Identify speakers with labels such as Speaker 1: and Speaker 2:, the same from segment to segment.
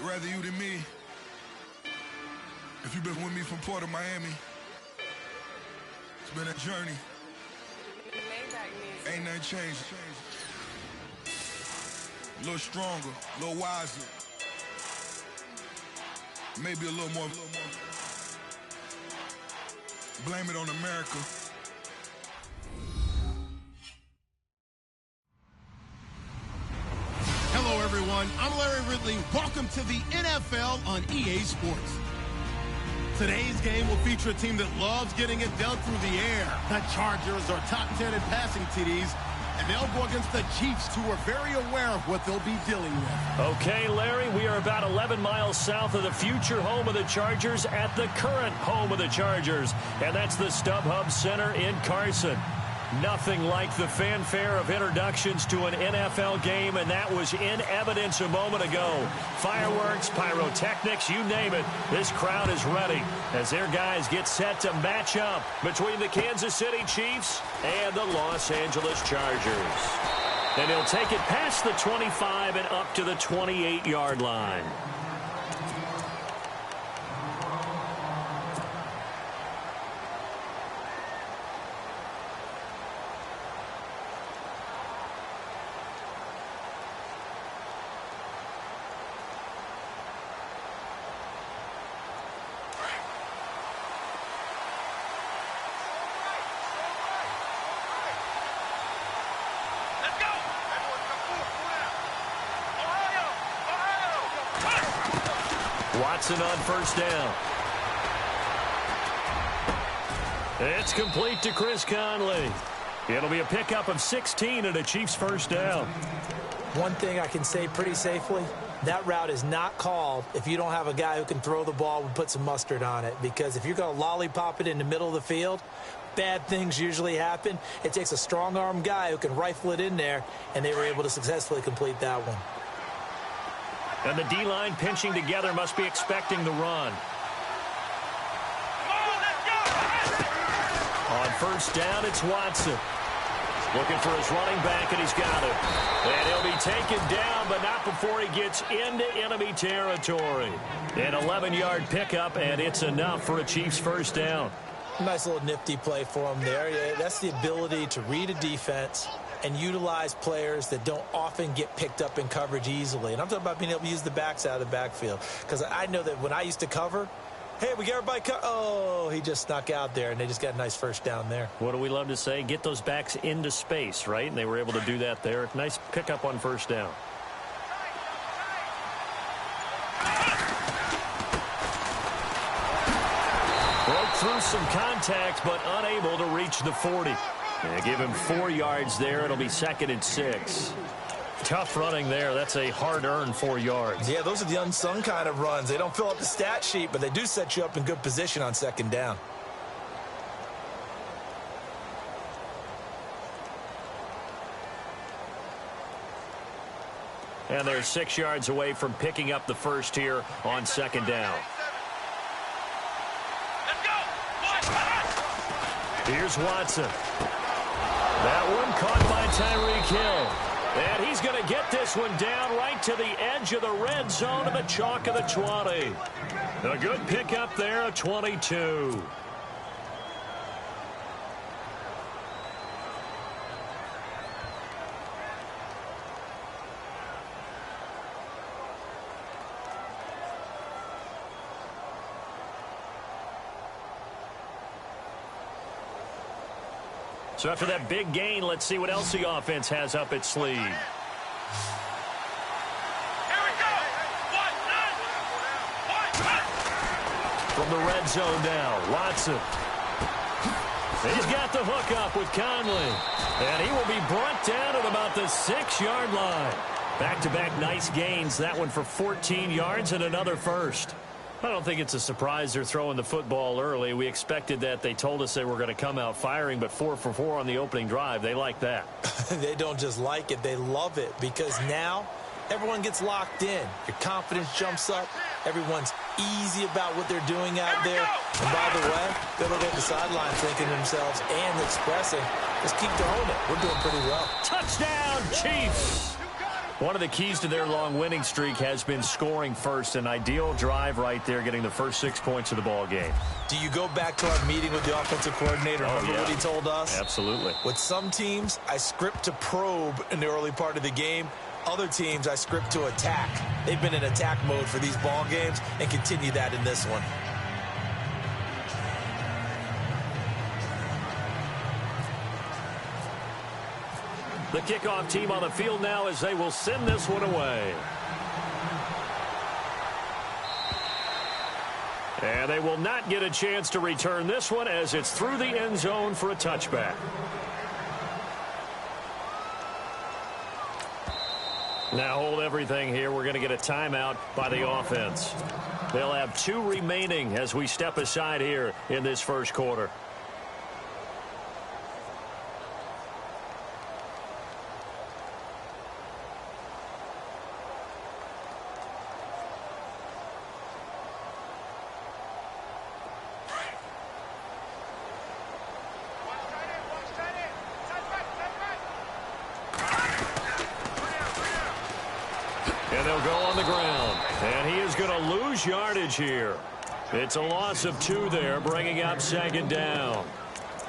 Speaker 1: rather you than me. If you've been with me from Port of Miami, it's been a journey. Ain't nothing changed. A little stronger, a little wiser. Maybe a little more. Blame it on America.
Speaker 2: Hello, everyone. I'm Eric.Lew. Welcome to the NFL on EA Sports. Today's game will feature a team that loves getting it done through the air. The Chargers are top 10 in passing TDs, and they'll go against the Chiefs, who are very aware of what they'll be dealing with.
Speaker 3: Okay, Larry, we are about 11 miles south of the future home of the Chargers at the current home of the Chargers, and that's the StubHub Center in Carson. Nothing like the fanfare of introductions to an NFL game, and that was in evidence a moment ago. Fireworks, pyrotechnics, you name it. This crowd is ready as their guys get set to match up between the Kansas City Chiefs and the Los Angeles Chargers. And he'll take it past the 25 and up to the 28-yard line. Watson on first down. It's complete to Chris Conley. It'll be a pickup of 16 and a Chiefs first down.
Speaker 4: One thing I can say pretty safely, that route is not called if you don't have a guy who can throw the ball and put some mustard on it. Because if you're going to lollipop it in the middle of the field, bad things usually happen. It takes a strong-arm guy who can rifle it in there, and they were able to successfully complete that one.
Speaker 3: And the D-line pinching together must be expecting the run. On first down, it's Watson. Looking for his running back, and he's got it. And he'll be taken down, but not before he gets into enemy territory. An 11-yard pickup, and it's enough for a Chiefs first down.
Speaker 4: Nice little nifty play for him there. Yeah, that's the ability to read a defense and utilize players that don't often get picked up in coverage easily. And I'm talking about being able to use the backs out of the backfield. Because I know that when I used to cover, hey, we got everybody oh, he just snuck out there, and they just got a nice first down there.
Speaker 3: What do we love to say? Get those backs into space, right? And they were able to do that there. Nice pickup on first down. Broke through some contact, but unable to reach the 40. They give him 4 yards there. It'll be 2nd and 6. Tough running there. That's a hard-earned 4 yards.
Speaker 4: Yeah, those are the unsung kind of runs. They don't fill up the stat sheet, but they do set you up in good position on 2nd down.
Speaker 3: And they're 6 yards away from picking up the first here on 2nd down. Here's Watson. That one caught by Tyreek Hill. And he's going to get this one down right to the edge of the red zone of the chalk of the 20. A good pickup there, a 22. So after that big gain, let's see what else the offense has up its sleeve.
Speaker 5: Here we go.
Speaker 3: From the red zone now, Watson. He's got the hook up with Conley. And he will be brought down at about the 6-yard line. Back-to-back nice gains. That one for 14 yards and another first. I don't think it's a surprise they're throwing the football early. We expected that. They told us they were going to come out firing, but 4 for 4 on the opening drive. They like that.
Speaker 4: They don't just like it. They love it because now everyone gets locked in. Your confidence jumps up. Everyone's easy about what they're doing out there. And by the way, they look at the sideline thinking to themselves and expressing, just keep throwing it. We're doing pretty well.
Speaker 3: Touchdown, Chiefs. One of the keys to their long winning streak has been scoring first. An ideal drive right there, getting the first 6 points of the ball game.
Speaker 4: Do you go back to our meeting with the offensive coordinator? Remember what he told us?
Speaker 3: Absolutely.
Speaker 4: With some teams, I script to probe in the early part of the game. Other teams, I script to attack. They've been in attack mode for these ball games and continue that in this one.
Speaker 3: The kickoff team on the field now as they will send this one away. And they will not get a chance to return this one as it's through the end zone for a touchback. Now hold everything here. We're going to get a timeout by the offense. They'll have 2 remaining as we step aside here in this first quarter. And they'll go on the ground. And he is going to lose yardage here. It's a loss of 2 there, bringing up second down.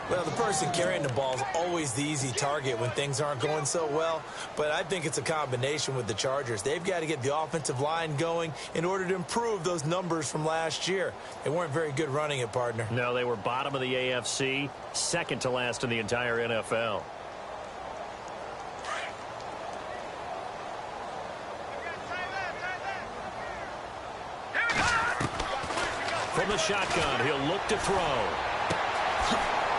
Speaker 4: Well, the person carrying the ball is always the easy target when things aren't going so well. But I think it's a combination with the Chargers. They've got to get the offensive line going in order to improve those numbers from last year. They weren't very good running it, partner.
Speaker 3: No, they were bottom of the AFC, second to last in the entire NFL. From the shotgun, he'll look to throw.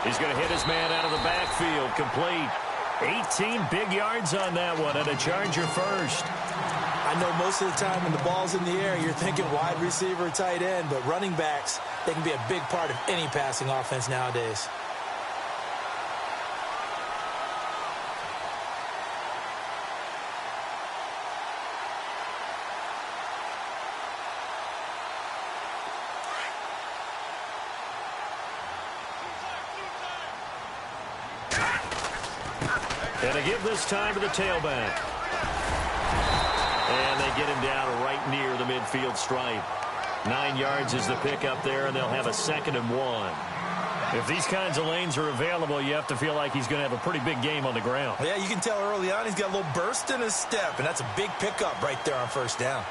Speaker 3: He's going to hit his man out of the backfield. Complete. 18 big yards on that one, and a Charger first.
Speaker 4: I know most of the time when the ball's in the air, you're thinking wide receiver, tight end, but running backs, they can be a big part of any passing offense nowadays.
Speaker 3: And they give this time to the tailback. And they get him down right near the midfield stripe. 9 yards is the pickup there, and they'll have a 2nd and 1. If these kinds of lanes are available, you have to feel like he's going to have a pretty big game on the ground.
Speaker 4: Yeah, you can tell early on he's got a little burst in his step, and that's a big pickup right there on first down.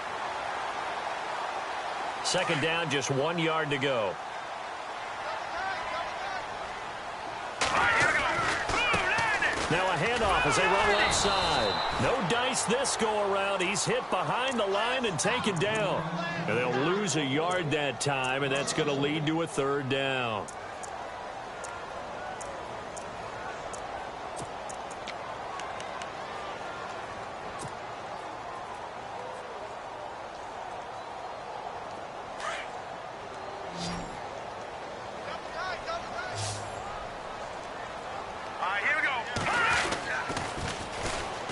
Speaker 3: 2nd down, just 1 yard to go. Now a handoff as they run left side. No dice this go-around. He's hit behind the line and taken down. And they'll lose a yard that time, and that's going to lead to a 3rd down.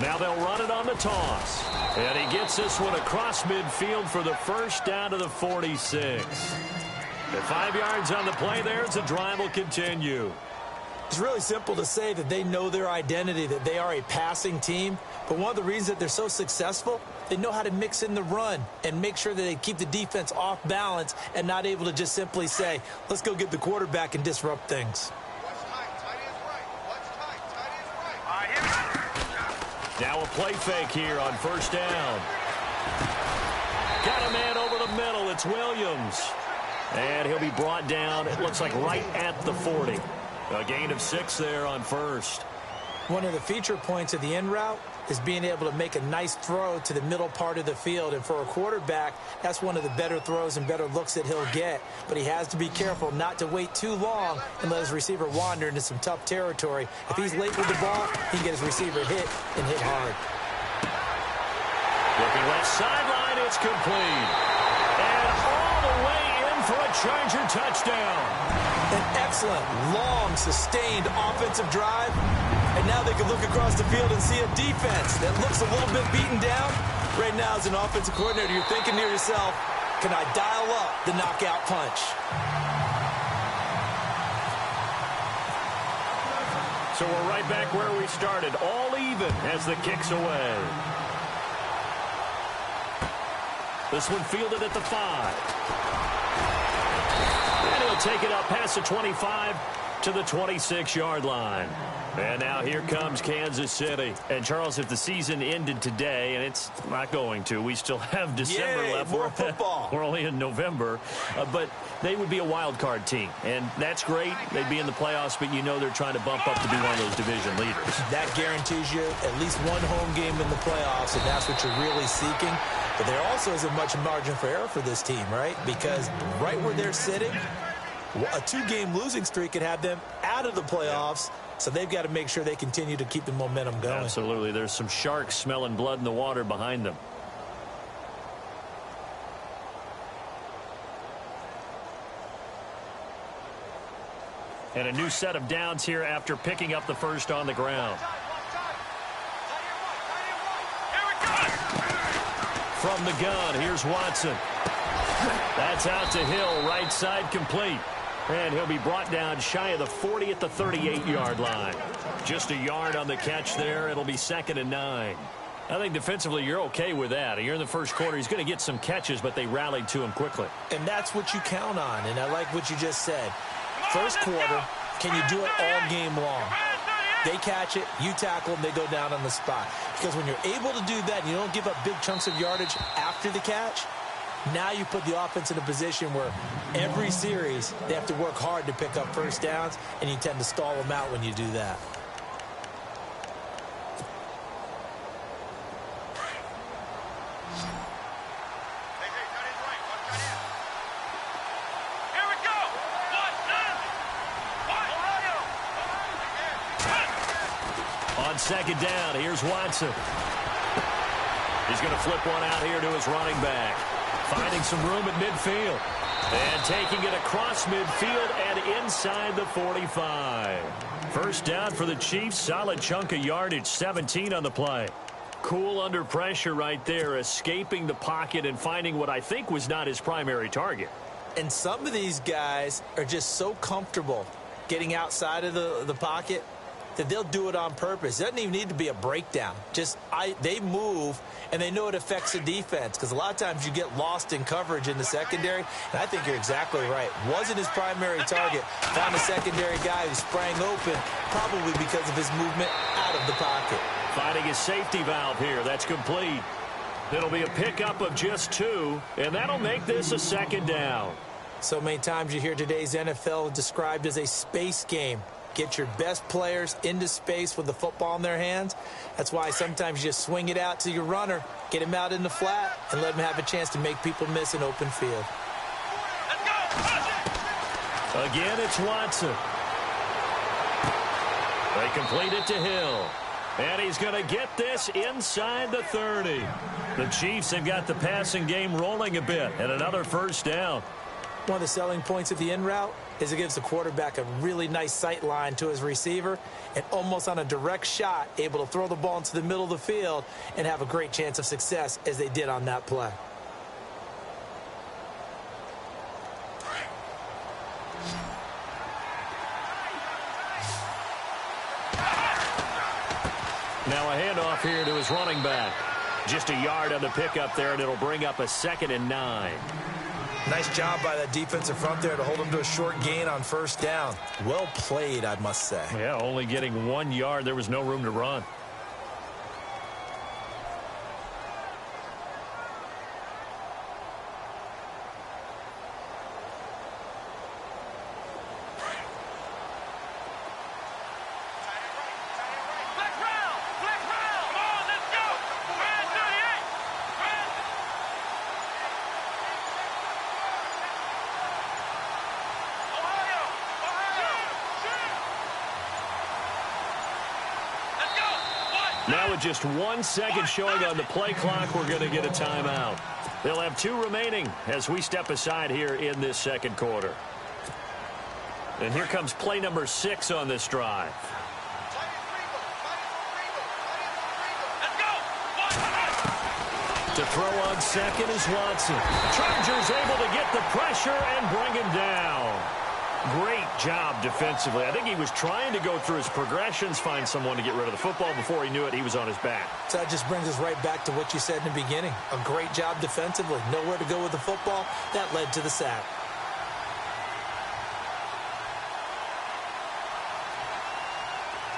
Speaker 3: Now they'll run it on the toss. And he gets this one across midfield for the first down to the 46. At 5 yards on the play there as the drive will continue.
Speaker 4: It's really simple to say that they know their identity, that they are a passing team. But one of the reasons that they're so successful, they know how to mix in the run and make sure that they keep the defense off balance and not able to just simply say, let's go get the quarterback and disrupt things.
Speaker 3: Now a play fake here on first down. Got a man over the middle. It's Williams. And he'll be brought down, it looks like right at the 40. A gain of 6 there on first.
Speaker 4: One of the feature points of the in route is being able to make a nice throw to the middle part of the field. And for a quarterback, that's one of the better throws and better looks that he'll get. But he has to be careful not to wait too long and let his receiver wander into some tough territory. If he's late with the ball, he can get his receiver hit and hit hard.
Speaker 3: Looking left sideline, it's complete. And all the way in for a Charger touchdown.
Speaker 4: An excellent, long, sustained offensive drive. And now they can look across the field and see a defense that looks a little bit beaten down. Right now, as an offensive coordinator, you're thinking to yourself, can I dial up the knockout punch?
Speaker 3: So we're right back where we started, all even as the kick's away. This one fielded at the 5. And he'll take it up past the 25 to the 26-yard line. And now here comes Kansas City. And, Charles, if the season ended today, and it's not going to, we still have December left.
Speaker 4: More football.
Speaker 3: We're only in November. But they would be a wild card team. And that's great. They'd be in the playoffs, but you know they're trying to bump up to be one of those division leaders. That
Speaker 4: guarantees you at least one home game in the playoffs, and that's what you're really seeking. But there also isn't much margin for error for this team, right? Because right where they're sitting, a 2-game losing streak could have them out of the playoffs. So they've got to make sure they continue to keep the momentum going.
Speaker 3: Absolutely. There's some sharks smelling blood in the water behind them. And a new set of downs here after picking up the first on the ground. From the gun, here's Watson. That's out to Hill, right side complete. And he'll be brought down shy of the 40 at the 38-yard line. Just a yard on the catch there. It'll be 2nd and 9. I think defensively you're okay with that. You're in the first quarter. He's going to get some catches, but they rallied to him quickly.
Speaker 4: And that's what you count on, and I like what you just said. First quarter, can you do it all game long? They catch it, you tackle them, they go down on the spot. Because when you're able to do that and you don't give up big chunks of yardage after the catch, now you put the offense in a position where every series they have to work hard to pick up first downs, and you tend to stall them out when you do that.
Speaker 3: On 2nd down, here's Watson. He's going to flip one out here to his running back. Finding some room at midfield. And taking it across midfield and inside the 45. First down for the Chiefs. Solid chunk of yardage. 17 on the play. Cool under pressure right there. Escaping the pocket and finding what I think was not his primary target.
Speaker 4: And some of these guys are just so comfortable getting outside of the pocket that they'll do it on purpose. It doesn't even need to be a breakdown. They move, and they know it affects the defense, because a lot of times you get lost in coverage in the secondary, and I think you're exactly right. Wasn't his primary target. Found a secondary guy who sprang open, probably because of his movement out of the pocket.
Speaker 3: Finding his safety valve here. That's complete. It'll be a pickup of just 2, and that'll make this a 2nd down.
Speaker 4: So many times you hear today's NFL described as a space game. Get your best players into space with the football in their hands. That's why sometimes you just swing it out to your runner, get him out in the flat, and let him have a chance to make people miss an open field.
Speaker 3: Again, it's Watson. They complete it to Hill. And he's going to get this inside the 30. The Chiefs have got the passing game rolling a bit, and another first down.
Speaker 4: One of the selling points of the in route is it gives the quarterback a really nice sight line to his receiver, and almost on a direct shot, able to throw the ball into the middle of the field and have a great chance of success as they did on that play.
Speaker 3: Now a handoff here to his running back. Just a yard on the pickup there, and it'll bring up a 2nd and 9.
Speaker 4: Nice job by that defensive front there to hold him to a short gain on first down. Well played, I must say.
Speaker 3: Yeah, only getting 1 yard. There was no room to run. Now with just 1 second showing on the play clock, we're going to get a timeout. They'll have 2 remaining as we step aside here in this 2nd quarter. And here comes play number 6 on this drive. To throw on 2nd is Watson. Chargers able to get the pressure and bring him down. Great job defensively. I think he was trying to go through his progressions, find someone to get rid of the football. Before he knew it, he was on his back.
Speaker 4: So that just brings us right back to what you said in the beginning. A great job defensively. Nowhere to go with the football. That led to the sack.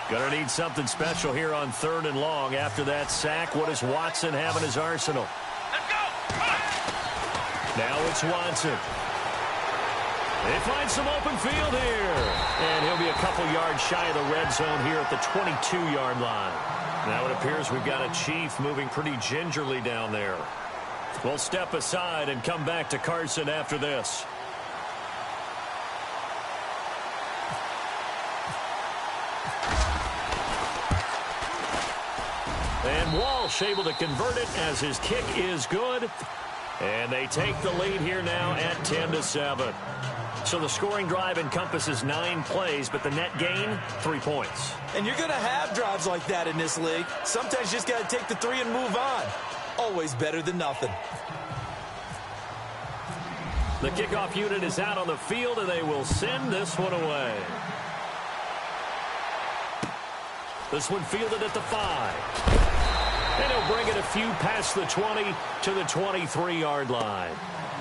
Speaker 3: Gonna need something special here on 3rd and long. After that sack, what does Watson have in his arsenal?
Speaker 5: Let's go!
Speaker 3: Now it's Watson. They find some open field here. And he'll be a couple yards shy of the red zone here at the 22-yard line. Now it appears we've got a Chief moving pretty gingerly down there. We'll step aside and come back to Carson after this. And Walsh able to convert it as his kick is good. And they take the lead here now at 10-7. So the scoring drive encompasses 9 plays, but the net gain, 3 points.
Speaker 4: And you're going to have drives like that in this league. Sometimes you just got to take the 3 and move on. Always better than nothing.
Speaker 3: The kickoff unit is out on the field, and they will send this one away. This one fielded at the 5. And he'll bring it a few past the 20 to the 23-yard line.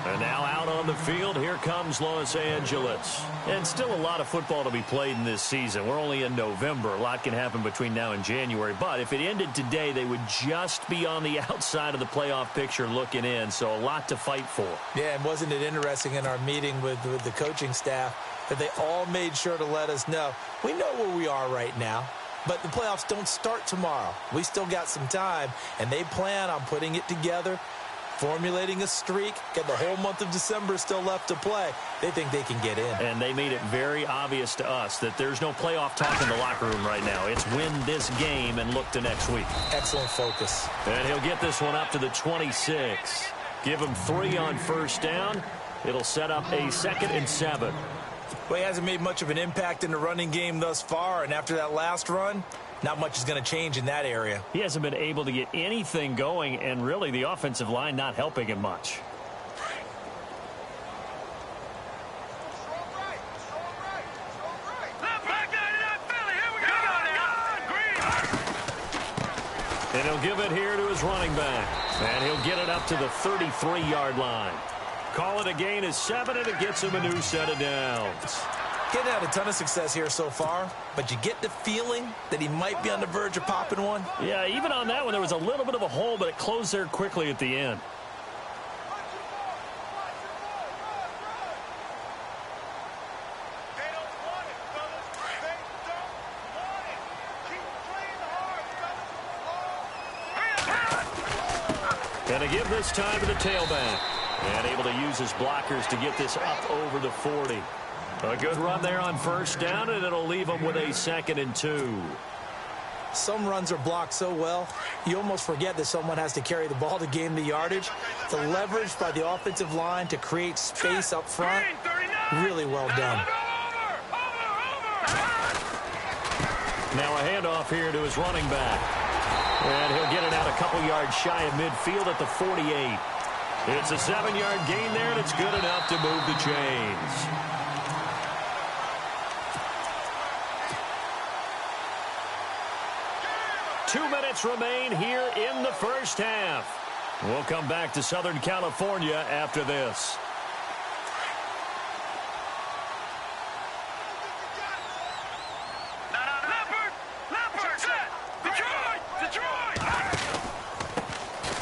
Speaker 3: And now out on the field, here comes Los Angeles. And still a lot of football to be played in this season. We're only in November. A lot can happen between now and January. But if it ended today, they would just be on the outside of the playoff picture looking in. So a lot to fight for.
Speaker 4: Yeah, and wasn't it interesting in our meeting with the coaching staff that they all made sure to let us know, we know where we are right now. But the playoffs don't start tomorrow. We still got some time, and they plan on putting it together, formulating a streak, get the whole month of December still left to play. They think they can get in.
Speaker 3: And they made it very obvious to us that there's no playoff talk in the locker room right now. It's win this game and look to next week.
Speaker 4: Excellent focus.
Speaker 3: And he'll get this one up to the 26. Give him 3 on first down. It'll set up a 2nd and 7.
Speaker 4: Well, he hasn't made much of an impact in the running game thus far, and after that last run, not much is going to change in that area.
Speaker 3: He hasn't been able to get anything going, and really the offensive line not helping him much. And he'll give it here to his running back. And he'll get it up to the 33-yard line. Call it a gain of 7, and it gets him a new set of downs.
Speaker 4: Getting had a ton of success here so far, but you get the feeling that he might be on the verge of popping one.
Speaker 3: Yeah, even on that one, there was a little bit of a hole, but it closed there quickly at the end. And to give this time to the tailback. And able to use his blockers to get this up over the 40. A good run there on first down, and it'll leave him with a 2nd and 2.
Speaker 4: Some runs are blocked so well, you almost forget that someone has to carry the ball to gain the yardage. The leverage by the offensive line to create space up front, really well done.
Speaker 3: Now a handoff here to his running back. And he'll get it out a couple yards shy of midfield at the 48. It's a 7-yard gain there, and it's good enough to move the chains. Two minutes remain here in the first half. We'll come back to Southern California after this.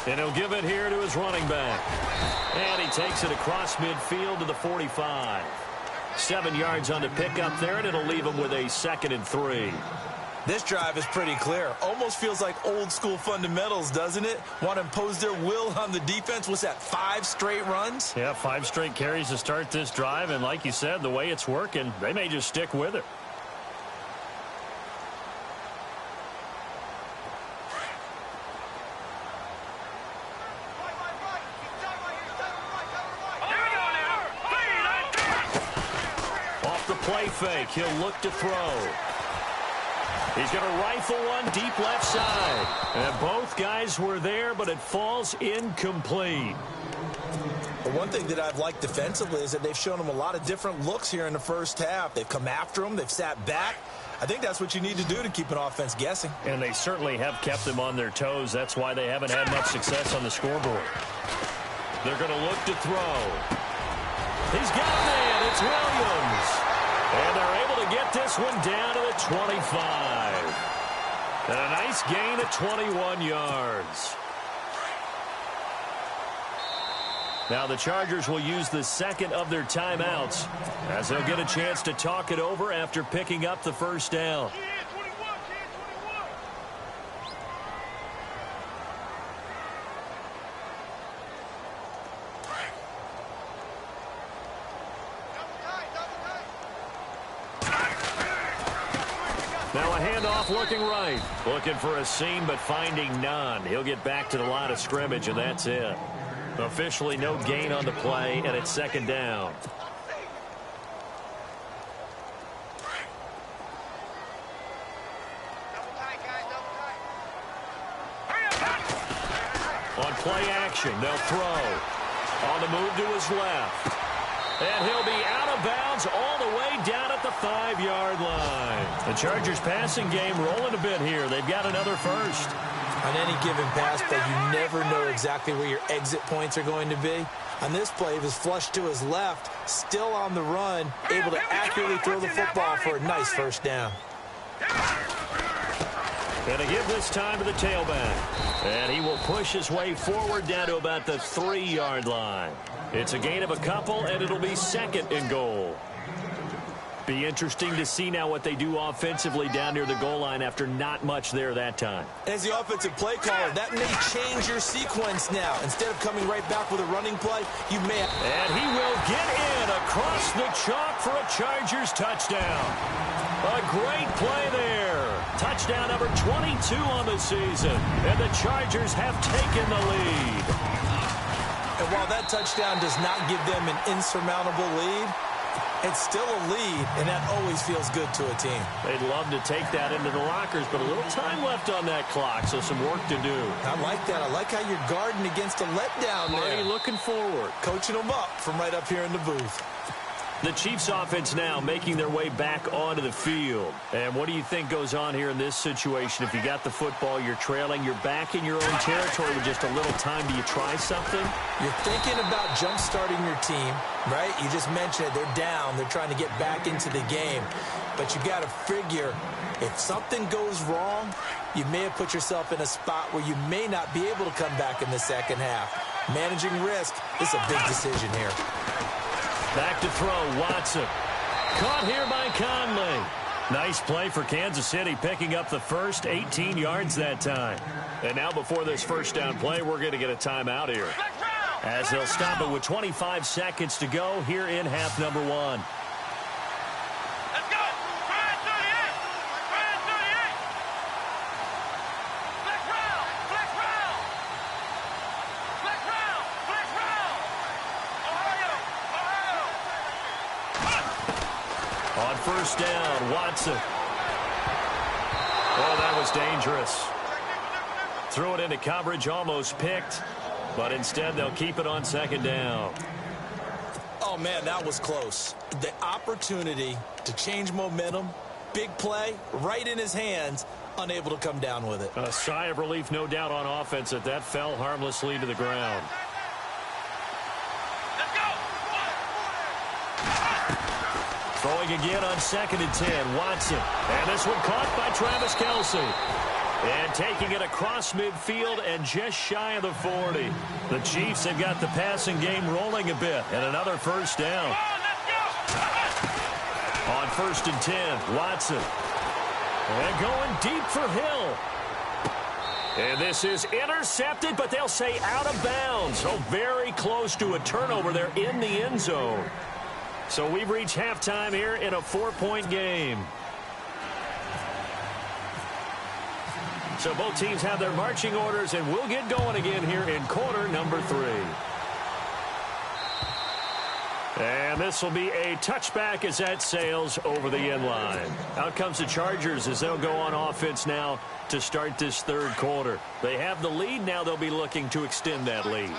Speaker 3: And he'll give it here to his running back. And he takes it across midfield to the 45. 7 yards on the pickup there, and it'll leave him with a 2nd and 3.
Speaker 4: This drive is pretty clear. Almost feels like old school fundamentals, doesn't it? Want to impose their will on the defense. What's that, 5 straight runs?
Speaker 3: Yeah, 5 straight carries to start this drive. And like you said, the way it's working, they may just stick with it. Off the play fake, he'll look to throw. He's going to rifle one deep left side. And both guys were there, but it falls incomplete.
Speaker 4: One thing that I've liked defensively is that they've shown them a lot of different looks here in the first half. They've come after them. They've sat back. I think that's what you need to do to keep an offense guessing.
Speaker 3: And they certainly have kept them on their toes. That's why they haven't had much success on the scoreboard. They're going to look to throw. He's got it in. It's Williams. And they're able to get this one down to the 25. And a nice gain of 21 yards. Now the Chargers will use the second of their timeouts as they'll get a chance to talk it over after picking up the first down. Now a handoff looking right. Looking for a seam but finding none. He'll get back to the line of scrimmage and that's it. Officially no gain on the play, and it's second down. On play action, they'll throw. On the move to his left. And he'll be out of bounds all the way down at the 5-yard line. The Chargers passing game rolling a bit here. They've got another first.
Speaker 4: On any given pass play, you never know exactly where your exit points are going to be. On this play, he was flushed to his left, still on the run, able to accurately throw the football for a nice first down.
Speaker 3: Going to give this time to the tailback. And he will push his way forward down to about the 3-yard line. It's a gain of a couple, and it'll be second and goal. Be interesting to see now what they do offensively down near the goal line after not much there that time.
Speaker 4: As the offensive play caller, that may change your sequence now. Instead of coming right back with a running play, you may...
Speaker 3: And he will get in across the chalk for a Chargers touchdown. A great play there. Touchdown number 22 on the season. And the Chargers have taken the lead.
Speaker 4: And while that touchdown does not give them an insurmountable lead, it's still a lead, and that always feels good to a team.
Speaker 3: They'd love to take that into the lockers, but a little time left on that clock, so some work to do.
Speaker 4: I like that. I like how you're guarding against a letdown there.
Speaker 3: Marty looking forward.
Speaker 4: Coaching them up from right up here in the booth.
Speaker 3: The Chiefs offense now making their way back onto the field. And what do you think goes on here in this situation? If you got the football, you're trailing, you're back in your own territory with just a little time. Do you try something?
Speaker 4: You're thinking about jump-starting your team, right? You just mentioned it. They're down. They're trying to get back into the game. But you got to figure if something goes wrong, you may have put yourself in a spot where you may not be able to come back in the second half. Managing risk is a big decision here.
Speaker 3: Back to throw, Watson. Caught here by Conley. Nice play for Kansas City, picking up the first 18 yards that time. And now before this first down play, we're going to get a timeout here. As they'll stop it with 25 seconds to go here in half number 1.
Speaker 5: Let's go! Try 38! Try 38! Flex round! Flex round! Flex round! Flex round! Ohio! Ohio!
Speaker 3: On first down, Watson. Oh, that was dangerous. Threw it into coverage, almost picked. But instead, they'll keep it on second down.
Speaker 4: Oh, man, that was close. The opportunity to change momentum, big play, right in his hands, unable to come down with it.
Speaker 3: A sigh of relief, no doubt, on offense that fell harmlessly to the ground.
Speaker 5: Let's go!
Speaker 3: Throwing again on 2nd and 10, Watson. And this one caught by Travis Kelce. And taking it across midfield and just shy of the 40. The Chiefs have got the passing game rolling a bit. And another first down. On 1st and 10, Watson. And going deep for Hill. And this is intercepted, but they'll say out of bounds. So very close to a turnover there in the end zone. So we've reached halftime here in a 4-point game. So both teams have their marching orders, and we'll get going again here in quarter number 3. And this will be a touchback as that sails over the end line. Out comes the Chargers as they'll go on offense now to start this third quarter. They have the lead. Now they'll be looking to extend that lead.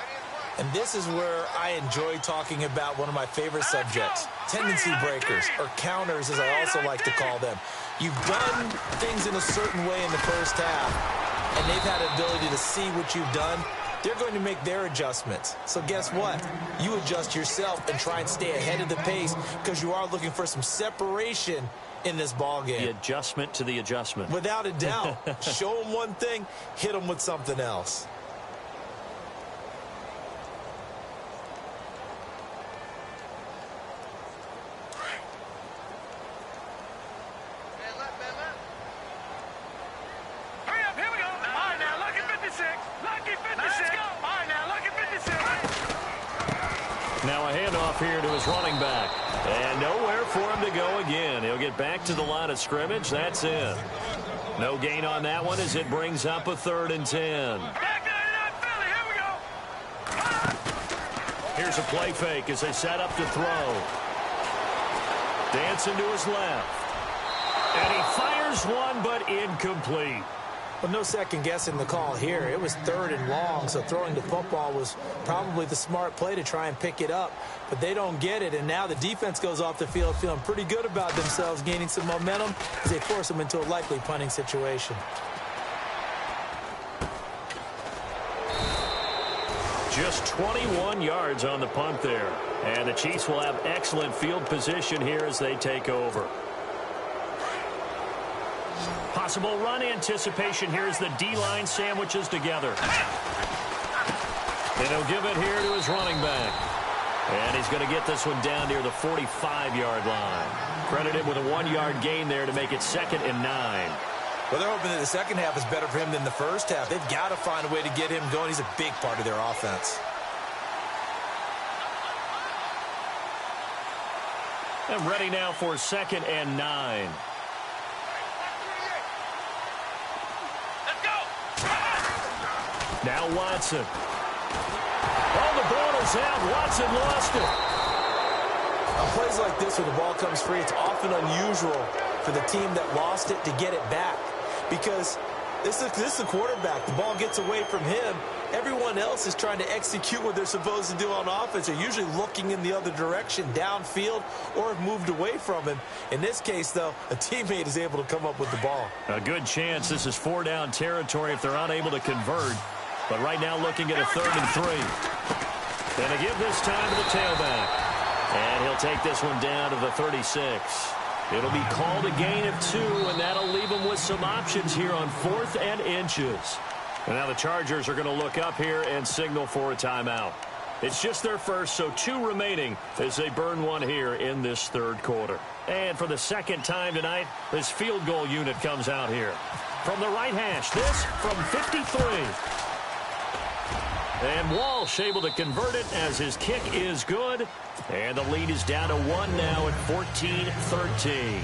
Speaker 4: And this is where I enjoy talking about one of my favorite subjects, tendency breakers, or counters as I also like to call them. You've done things in a certain way in the first half, and they've had an ability to see what you've done. They're going to make their adjustments. So guess what? You adjust yourself and try and stay ahead of the pace because you are looking for some separation in this ball game.
Speaker 3: The adjustment to the adjustment.
Speaker 4: Without a doubt. Show them one thing, hit them with something else.
Speaker 3: Now a handoff here to his running back. And nowhere for him to go again. He'll get back to the line of scrimmage. That's it. No gain on that one as it brings up a 3rd and 10. Here's a play fake as they set up to throw. Dancing to his left. And he fires one, but incomplete.
Speaker 4: Well, no second guessing the call here. It was 3rd and long, so throwing the football was probably the smart play to try and pick it up. But they don't get it, and now the defense goes off the field feeling pretty good about themselves, gaining some momentum as they force them into a likely punting situation.
Speaker 3: Just 21 yards on the punt there. And the Chiefs will have excellent field position here as they take over. Possible run anticipation here as the D-line sandwiches together. And he'll give it here to his running back. And he's going to get this one down near the 45-yard line. Credited with a 1-yard gain there to make it 2nd and 9.
Speaker 4: Well, they're hoping that the second half is better for him than the first half. They've got to find a way to get him going. He's a big part of their offense.
Speaker 3: And ready now for 2nd and 9. Now Watson. Oh, the ball is out. Watson lost it.
Speaker 4: On plays like this where the ball comes free, it's often unusual for the team that lost it to get it back. Because this is the quarterback. The ball gets away from him. Everyone else is trying to execute what they're supposed to do on offense. They're usually looking in the other direction, downfield, or have moved away from him. In this case, though, a teammate is able to come up with the ball.
Speaker 3: A good chance this is 4-down territory if they're unable to convert. But right now looking at a 3rd and 3. Going to give this time to the tailback. And he'll take this one down to the 36. It'll be called a gain of 2, and that'll leave him with some options here on 4th and inches. And now the Chargers are going to look up here and signal for a timeout. It's just their first, so 2 remaining as they burn one here in this 3rd quarter. And for the 2nd time tonight, this field goal unit comes out here. From the right hash, this from 53. And Walsh able to convert it as his kick is good. And the lead is down to 1 now at 14-13.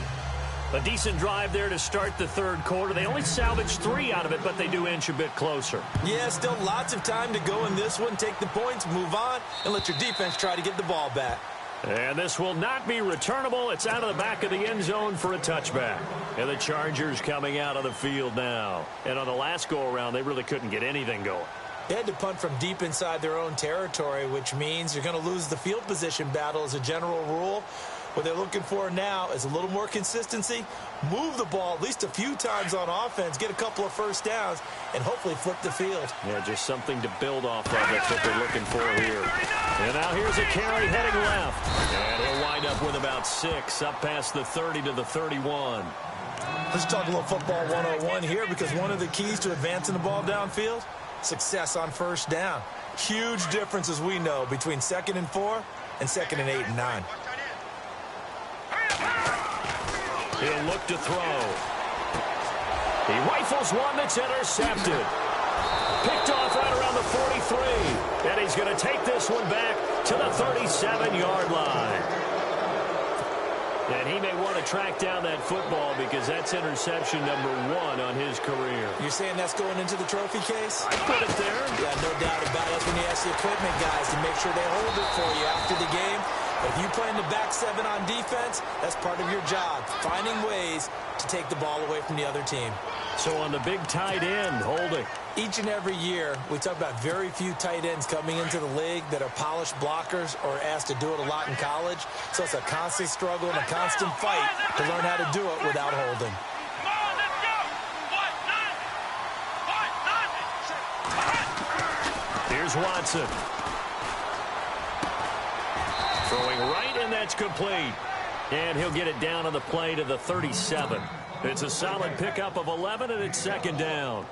Speaker 3: A decent drive there to start the 3rd quarter. They only salvaged 3 out of it, but they do inch a bit closer.
Speaker 4: Yeah, still lots of time to go in this one. Take the points, move on, and let your defense try to get the ball back.
Speaker 3: And this will not be returnable. It's out of the back of the end zone for a touchback. And the Chargers coming out of the field now. And on the last go-around, they really couldn't get anything going.
Speaker 4: They had to punt from deep inside their own territory, which means you're going to lose the field position battle as a general rule. What they're looking for now is a little more consistency, move the ball at least a few times on offense, get a couple of first downs, and hopefully flip the field.
Speaker 3: Yeah, just something to build off of. That's what they're looking for here. And now here's a carry heading left. And he'll wind up with about 6 up past the 30 to the 31.
Speaker 4: Let's talk a little football 101 here, because one of the keys to advancing the ball downfield, success on first down. Huge difference, as we know, between 2nd and 4 and 2nd and 8 and 9.
Speaker 3: He'll look to throw. He rifles one that's intercepted. Picked off right around the 43. And he's going to take this one back to the 37-yard line. And he may want to track down that football because that's interception number 1 on his career.
Speaker 4: You're saying that's going into the trophy case?
Speaker 3: I put it there.
Speaker 4: Yeah, no doubt about it. That's when you ask the equipment guys to make sure they hold it for you after the game. But if you play in the back 7 on defense, that's part of your job, finding ways to take the ball away from the other team.
Speaker 3: So on the big tight end, holding.
Speaker 4: Each and every year, we talk about very few tight ends coming into the league that are polished blockers or asked to do it a lot in college. So it's a constant struggle and a constant fight to learn how to do it without holding.
Speaker 3: Here's Watson. Throwing right, and that's complete. And he'll get it down on the play to the 37. It's a solid pickup of 11, and it's second down.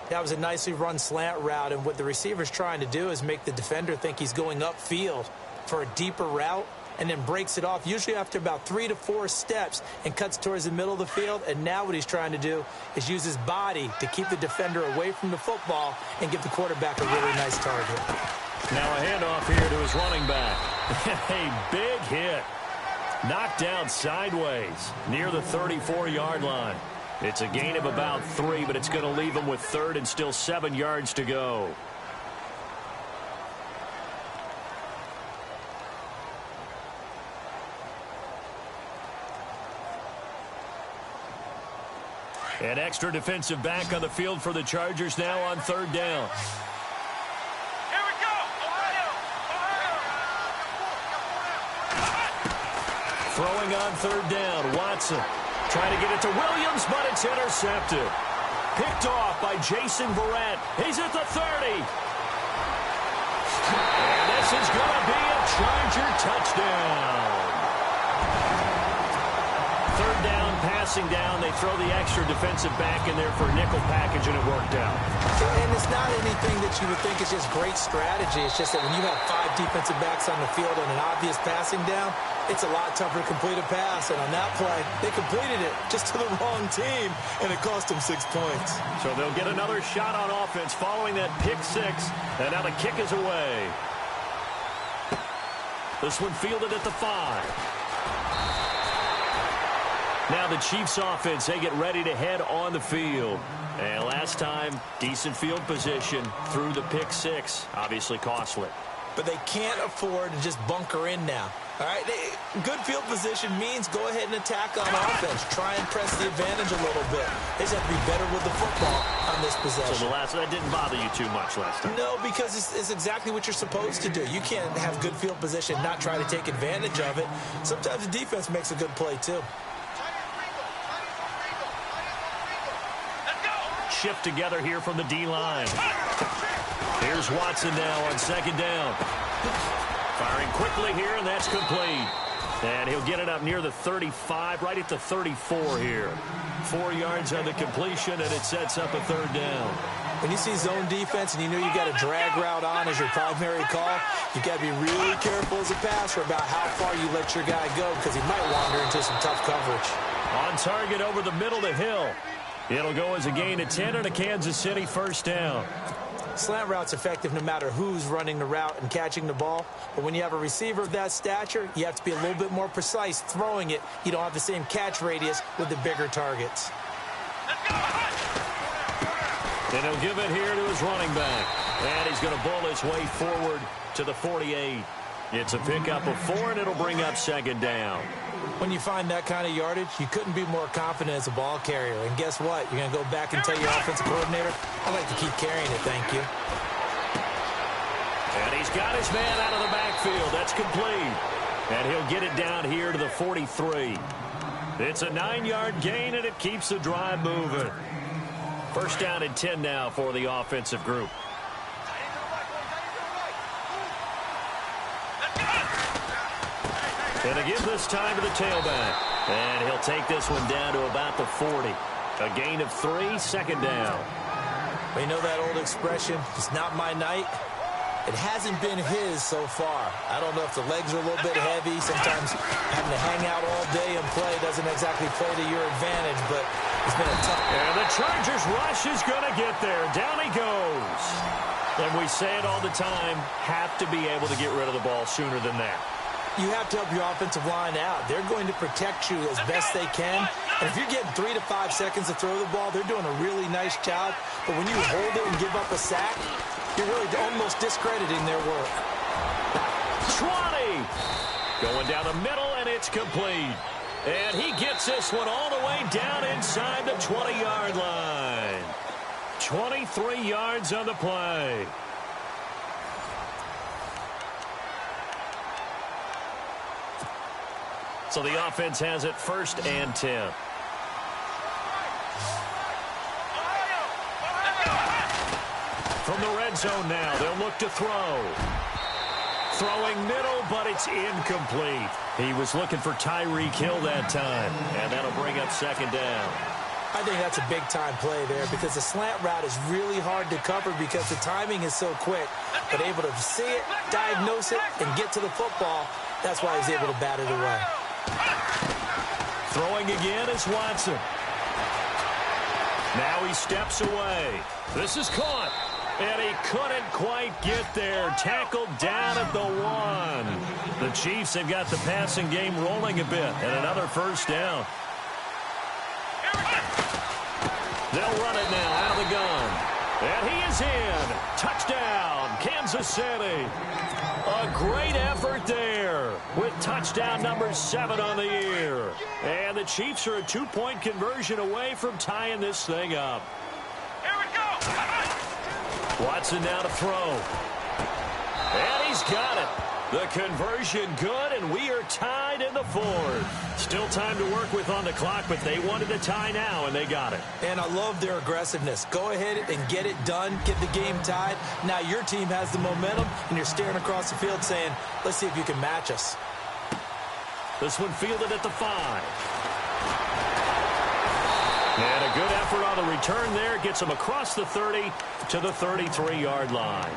Speaker 4: That was a nicely run slant route, and what the receiver's trying to do is make the defender think he's going upfield for a deeper route and then breaks it off, usually after about 3 to 4 steps, and cuts towards the middle of the field. And now what he's trying to do is use his body to keep the defender away from the football and give the quarterback a really nice target.
Speaker 3: Now a handoff here to his running back. A big hit. Knocked down sideways near the 34-yard line. It's a gain of about 3, but it's going to leave him with third and still 7 yards to go. An extra defensive back on the field for the Chargers now on third down.
Speaker 5: Here we go.
Speaker 3: Throwing on third down, Watson. Trying to get it to Williams, but it's intercepted. Picked off by Jason Verrett. He's at the 30. And this is going to be a Charger touchdown. Third down, passing down. They throw the extra defensive back in there for nickel package, and it worked out.
Speaker 4: And it's not anything that you would think is just great strategy. It's just that when you have 5 defensive backs on the field and an obvious passing down, it's a lot tougher to complete a pass. And on that play, they completed it just to the wrong team, and it cost them 6 points.
Speaker 3: So they'll get another shot on offense following that pick 6, and now the kick is away. This one fielded at the 5. Now the Chiefs offense, they get ready to head on the field. And last time, decent field position through the pick 6. Obviously costly.
Speaker 4: But they can't afford to just bunker in now. All right, good field position means go ahead and attack on offense. Try and press the advantage a little bit. They just have to be better with the football on this possession.
Speaker 3: So that didn't bother you too much last time?
Speaker 4: No, because it's exactly what you're supposed to do. You can't have good field position and not try to take advantage of it. Sometimes the defense makes a good play, too.
Speaker 3: Shift together here from the D-line. Here's Watson now on second down. Firing quickly here, and that's complete. And he'll get it up near the 35, right at the 34 here. 4 yards on the completion, and it sets up a third down.
Speaker 4: When you see zone defense and you know you got a drag route on as your primary call, you got to be really careful as a passer about how far you let your guy go, because he might wander into some tough coverage.
Speaker 3: On target over the middle to Hill. It'll go as a gain of 10 and a Kansas City first down.
Speaker 4: Slant route's effective no matter who's running the route and catching the ball. But when you have a receiver of that stature, you have to be a little bit more precise throwing it. You don't have the same catch radius with the bigger targets.
Speaker 3: And he'll give it here to his running back. And he's going to bull his way forward to the 48. It's a pickup of 4, and it'll bring up second down.
Speaker 4: When you find that kind of yardage, you couldn't be more confident as a ball carrier. And guess what? You're going to go back and tell your offensive coordinator, I'd like to keep carrying it, thank you.
Speaker 3: And he's got his man out of the backfield. That's complete. And he'll get it down here to the 43. It's a 9-yard gain, and it keeps the drive moving. First down and 10 now for the offensive group. And to give this time to the tailback. And he'll take this one down to about the 40. A gain of 3, second down.
Speaker 4: Well, you know that old expression, it's not my night? It hasn't been his so far. I don't know if the legs are a little bit heavy. Sometimes having to hang out all day and play doesn't exactly play to your advantage, but it's been a tough...
Speaker 3: And the Chargers rush is going to get there. Down he goes. And we say it all the time, have to be able to get rid of the ball sooner than that.
Speaker 4: You have to help your offensive line out. They're going to protect you as best they can. And if you're getting 3 to 5 seconds to throw the ball, they're doing a really nice job. But when you hold it and give up a sack, you're really almost discrediting their work.
Speaker 3: 20. Going down the middle, and it's complete. And he gets this one all the way down inside the 20-yard line. 23 yards on the play. So the offense has it 1st and 10. From the red zone now, they'll look to throw. Throwing middle, but it's incomplete. He was looking for Tyreek Hill that time, and that'll bring up 2nd down.
Speaker 4: I think that's a big-time play there because the slant route is really hard to cover because the timing is so quick. But able to see it, diagnose it, and get to the football, that's why he's able to bat it away.
Speaker 3: Throwing again is Watson. Now he steps away. This is caught. And he couldn't quite get there. Tackled down at the 1. The Chiefs have got the passing game rolling a bit. And another 1st down. They'll run it now out of the gun. And he is in. Touchdown, Kansas City. A great effort there with touchdown number 7 on the year. And the Chiefs are a 2-point conversion away from tying this thing up.
Speaker 5: Here we go.
Speaker 3: Watson now to throw. And he's got it. The conversion good, and we are tied in the 4th. Still time to work with on the clock, but they wanted to tie now, and they got it.
Speaker 4: And I love their aggressiveness. Go ahead and get it done. Get the game tied. Now your team has the momentum, and you're staring across the field saying, let's see if you can match us.
Speaker 3: This one fielded at the 5. And a good effort on the return there. Gets him across the 30 to the 33-yard line.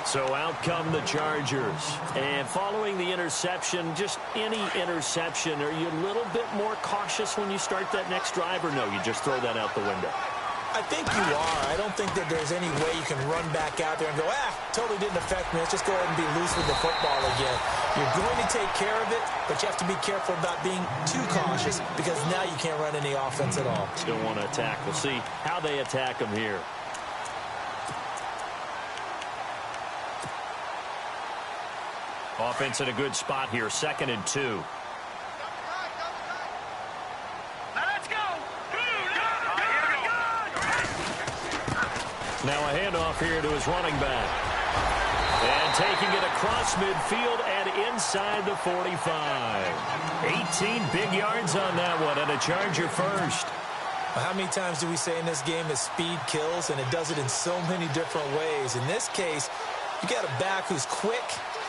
Speaker 3: So out come the Chargers. And following the interception, just any interception, are you a little bit more cautious when you start that next drive, or no, you just throw that out the window?
Speaker 4: I think you are. I don't think that there's any way you can run back out there and go, totally didn't affect me. Let's just go ahead and be loose with the football again. You're going to take care of it, but you have to be careful about being too cautious because now you can't run any offense at all.
Speaker 3: Still want to attack. We'll see how they attack them here. Offense in a good spot here, 2nd and 2. Now a handoff here to his running back. And taking it across midfield and inside the 45. 18 big yards on that one, and a Charger 1st.
Speaker 4: How many times do we say in this game that speed kills, and it does it in so many different ways? In this case, you got a back who's quick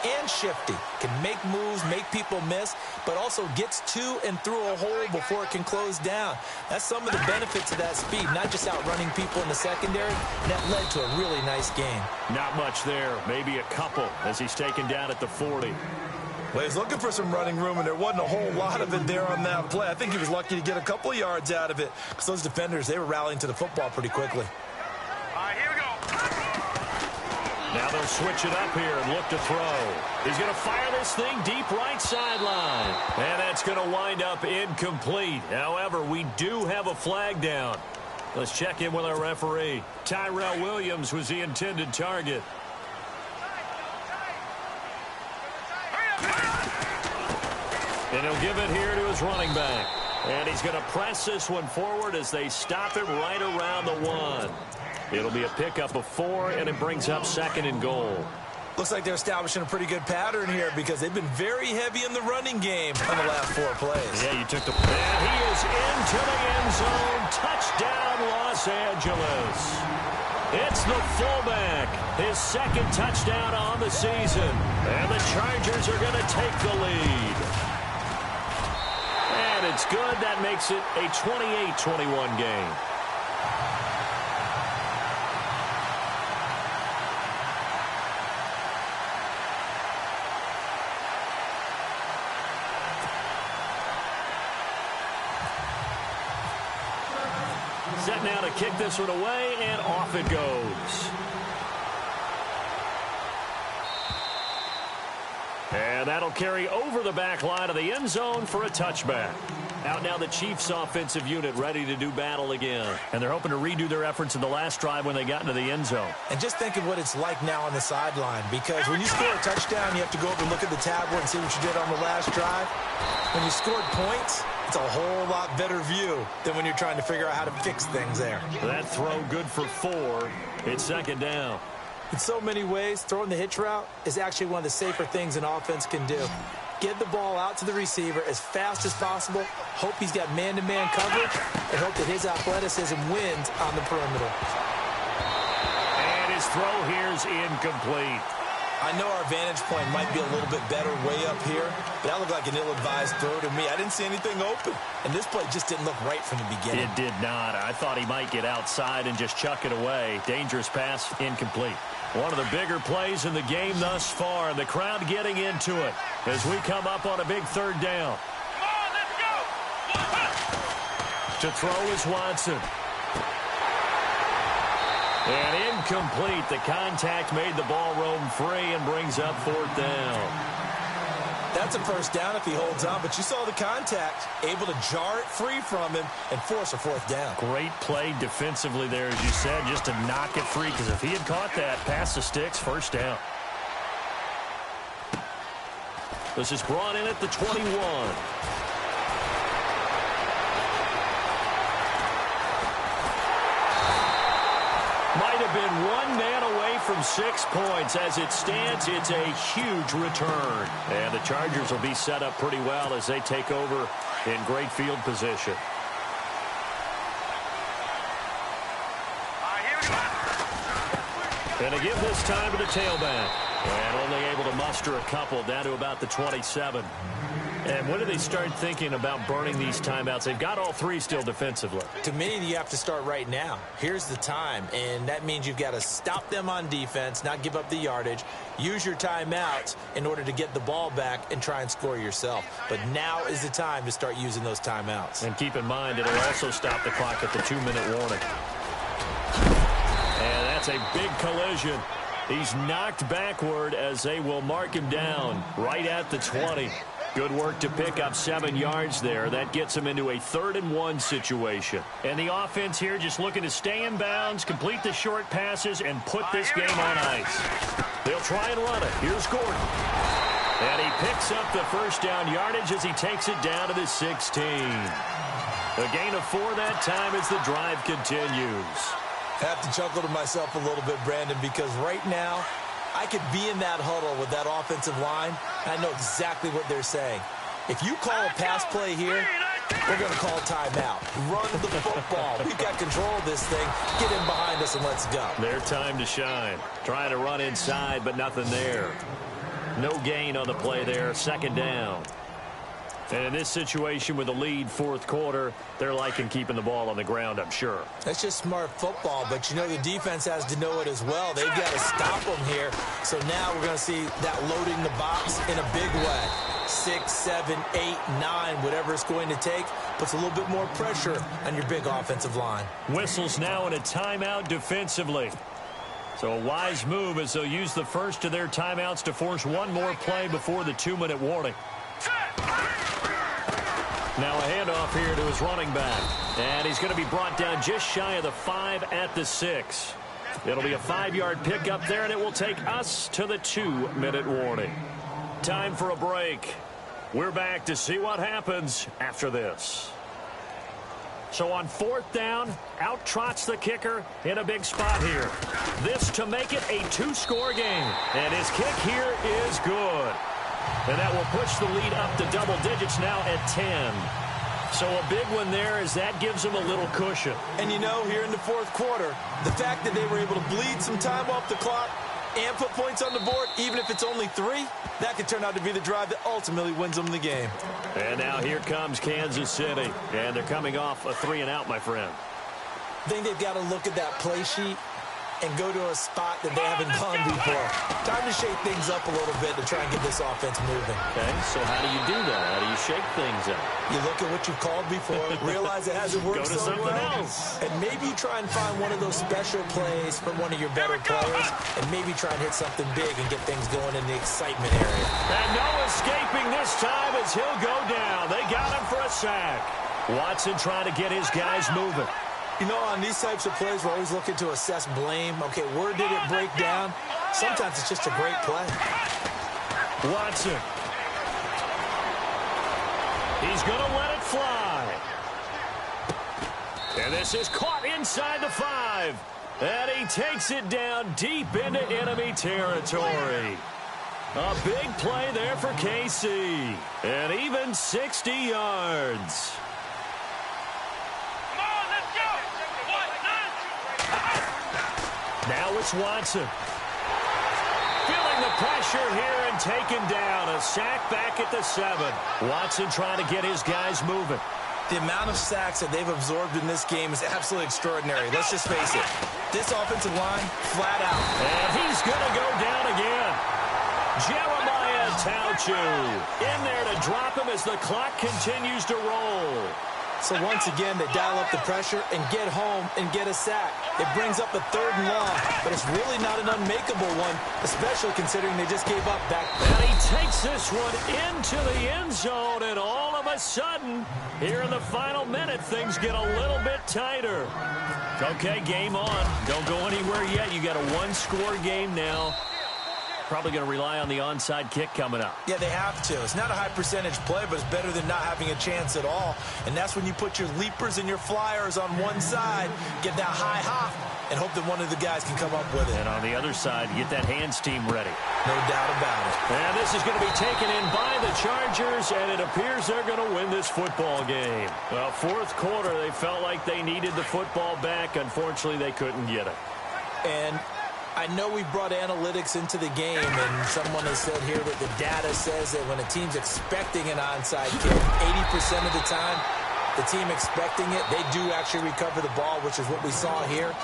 Speaker 4: and shifty, can make moves, make people miss, but also gets to and through a hole before it can close down. That's some of the benefits of that speed, not just outrunning people in the secondary. And that led to a really nice game.
Speaker 3: Not much there, maybe a couple as he's taken down at the 40.
Speaker 6: Well, he's looking for some running room, and there wasn't a whole lot of it there on that play. I think he was lucky to get a couple of yards out of it because those defenders, they were rallying to the football pretty quickly.
Speaker 5: All right, here we go.
Speaker 3: Now they'll switch it up here and look to throw. He's going to fire this thing deep right sideline. And that's going to wind up incomplete. However, we do have a flag down. Let's check in with our referee. Tyrell Williams was the intended target. And he'll give it here to his running back. And he's going to press this one forward as they stop it right around the 1. It'll be a pickup of 4, and it brings up 2nd and goal.
Speaker 6: Looks like they're establishing a pretty good pattern here because they've been very heavy in the running game on the last 4 plays.
Speaker 3: Yeah, you took the... And he is into the end zone. Touchdown, Los Angeles. It's the fullback. His 2nd touchdown on the season. And the Chargers are going to take the lead. And it's good. That makes it a 28-21 game. Set now to kick this one away, and off it goes. And that'll carry over the back line of the end zone for a touchback. Out now the Chiefs offensive unit ready to do battle again. And they're hoping to redo their efforts in the last drive when they got into the end zone.
Speaker 4: And just think of what it's like now on the sideline, because when you score a touchdown, you have to go over and look at the tablet and see what you did on the last drive. When you scored points, It's a whole lot better view than when you're trying to figure out how to fix things there.
Speaker 3: That throw good for 4. It's second down.
Speaker 4: In so many ways, throwing the hitch route is actually one of the safer things an offense can do. Get the ball out to the receiver as fast as possible, hope he's got man-to-man coverage, and hope that his athleticism wins on the perimeter.
Speaker 3: And his throw here's incomplete.
Speaker 6: I know our vantage point might be a little bit better way up here, but that looked like an ill-advised throw to me. I didn't see anything open, and this play just didn't look right from the beginning.
Speaker 3: It did not. I thought he might get outside and just chuck it away. Dangerous pass, incomplete. One of the bigger plays in the game thus far, and the crowd getting into it as we come up on a big third down.
Speaker 5: Come on, let's go.
Speaker 3: To throw is Watson. And incomplete. The contact made the ball roam free and brings up 4th down.
Speaker 6: That's a first down if he holds on, but you saw the contact, able to jar it free from him and force a 4th down.
Speaker 3: Great play defensively there, as you said, just to knock it free, because if he had caught that, past the sticks, first down. This is brought in at the 21. Might have been one man away from 6 points. As it stands, it's a huge return. And the Chargers will be set up pretty well as they take over in great field position. And they give this time to the tailback. And only able to muster a couple down to about the 27. And when do they start thinking about burning these timeouts? They've got all 3 still defensively.
Speaker 4: To me, you have to start right now. Here's the time, and that means you've got to stop them on defense, not give up the yardage, use your timeouts in order to get the ball back and try and score yourself. But now is the time to start using those timeouts.
Speaker 3: And keep in mind, it'll also stop the clock at the 2-minute warning. And that's a big collision. He's knocked backward as they will mark him down right at the 20. Good work to pick up 7 yards there. That gets him into a 3rd-and-1 situation. And the offense here just looking to stay in bounds, complete the short passes, and put this game on ice. They'll try and run it. Here's Gordon. And he picks up the first down yardage as he takes it down to the 16. A gain of 4 that time as the drive continues.
Speaker 6: I have to chuckle to myself a little bit, Brandon, because right now, I could be in that huddle with that offensive line, and I know exactly what they're saying. If you call a pass play here, we're going to call timeout. Run the football. We've got control of this thing. Get in behind us and let's go.
Speaker 3: Their time to shine. Trying to run inside, but nothing there. No gain on the play there. 2nd down. And in this situation with a lead 4th quarter, they're liking keeping the ball on the ground, I'm sure.
Speaker 4: That's just smart football, but you know the defense has to know it as well. They've got to stop them here. So now we're going to see that loading the box in a big way. 6, 7, 8, 9, whatever it's going to take, puts a little bit more pressure on your big offensive line.
Speaker 3: Whistles now in a timeout defensively. So a wise move as they'll use the first of their timeouts to force one more play before the 2-minute warning. Now a handoff here to his running back. And he's going to be brought down just shy of the 5 at the 6. It'll be a 5-yard pickup there, and it will take us to the 2-minute warning. Time for a break. We're back to see what happens after this. So on 4th down, out trots the kicker in a big spot here. This to make it a 2-score game. And his kick here is good. And that will push the lead up to double digits now at 10. So a big one there as that gives them a little cushion.
Speaker 6: And you know, here in the 4th quarter, the fact that they were able to bleed some time off the clock and put points on the board, even if it's only 3, that could turn out to be the drive that ultimately wins them the game.
Speaker 3: And now here comes Kansas City. And they're coming off a 3-and-out, my friend.
Speaker 4: I think they've got to look at that play sheet and go to a spot that they haven't gone before. Time to shake things up a little bit to try and get this offense moving.
Speaker 3: Okay, so how do you do that? How do you shake things up?
Speaker 4: You look at what you've called before, realize it hasn't worked
Speaker 3: Go to
Speaker 4: so
Speaker 3: something
Speaker 4: well,
Speaker 3: else.
Speaker 4: and maybe you try and find one of those special plays from one of your better players, and maybe try and hit something big and get things going in the excitement area.
Speaker 3: And no escaping this time as he'll go down. They got him for a sack. Watson trying to get his guys moving.
Speaker 4: You know, on these types of plays, we're always looking to assess blame. Okay, where did it break down? Sometimes it's just a great play.
Speaker 3: Watson. He's going to let it fly. And this is caught inside the 5. And he takes it down deep into enemy territory. A big play there for KC. And even 60 yards.
Speaker 5: Come on, let's go.
Speaker 3: Now it's Watson. Feeling the pressure here and taken down. A sack back at the 7. Watson trying to get his guys moving.
Speaker 4: The amount of sacks that they've absorbed in this game is absolutely extraordinary. Let's just face it. This offensive line, flat out.
Speaker 3: And he's going to go down again. Jeremiah Tauchu in there to drop him as the clock continues to roll.
Speaker 4: So once again, they dial up the pressure and get home and get a sack. It brings up a 3rd and long, but it's really not an unmakeable one, especially considering they just gave up back there.
Speaker 3: And he takes this one into the end zone, and all of a sudden, here in the final minute, things get a little bit tighter. Okay, game on. Don't go anywhere yet. You got a 1-score game now. Probably going to rely on the onside kick coming up.
Speaker 4: Yeah, they have to. It's not a high percentage play, but it's better than not having a chance at all. And that's when you put your leapers and your flyers on one side, get that high hop, and hope that one of the guys can come up with it.
Speaker 3: And on the other side, get that hands team ready.
Speaker 4: No doubt about it.
Speaker 3: And this is going to be taken in by the Chargers, and it appears they're going to win this football game. Well, 4th quarter, they felt like they needed the football back. Unfortunately, they couldn't get it.
Speaker 4: And I know we brought analytics into the game, and someone has said here that the data says that when a team's expecting an onside kick, 80% of the time, the team expecting it, they do actually recover the ball, which is what we saw here.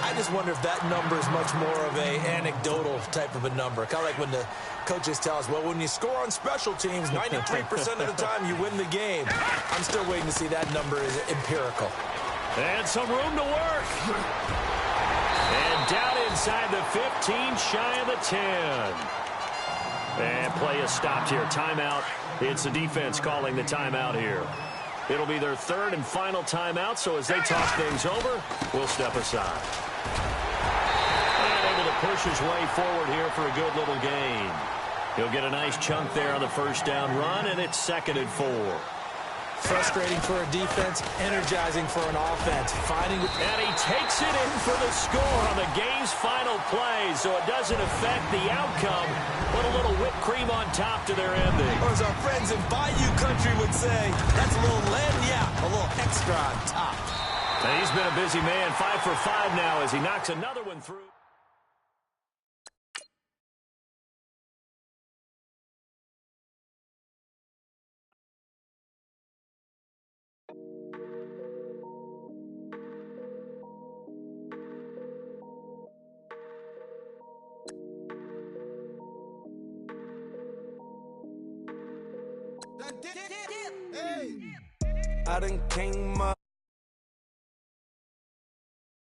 Speaker 4: I just wonder if that number is much more of a anecdotal type of a number. Kind of like when the coaches tell us, well, when you score on special teams, 93% of the time you win the game. I'm still waiting to see that number is empirical.
Speaker 3: And some room to work. And down inside the 15, shy of the 10. And play is stopped here. Timeout. It's the defense calling the timeout here. It'll be their 3rd and final timeout, so as they talk things over, we'll step aside. And able to push his way forward here for a good little gain. He'll get a nice chunk there on the 1st down run, and it's 2nd and 4.
Speaker 4: Frustrating for a defense, energizing for an offense.
Speaker 3: And he takes it in for the score on the game's final play, so it doesn't affect the outcome. Put a little whipped cream on top to their ending.
Speaker 4: Or as our friends in Bayou Country would say, that's a little lagniappe, a little extra on top.
Speaker 3: And he's been a busy man, 5 for 5 now as he knocks another one through.
Speaker 7: I done came up.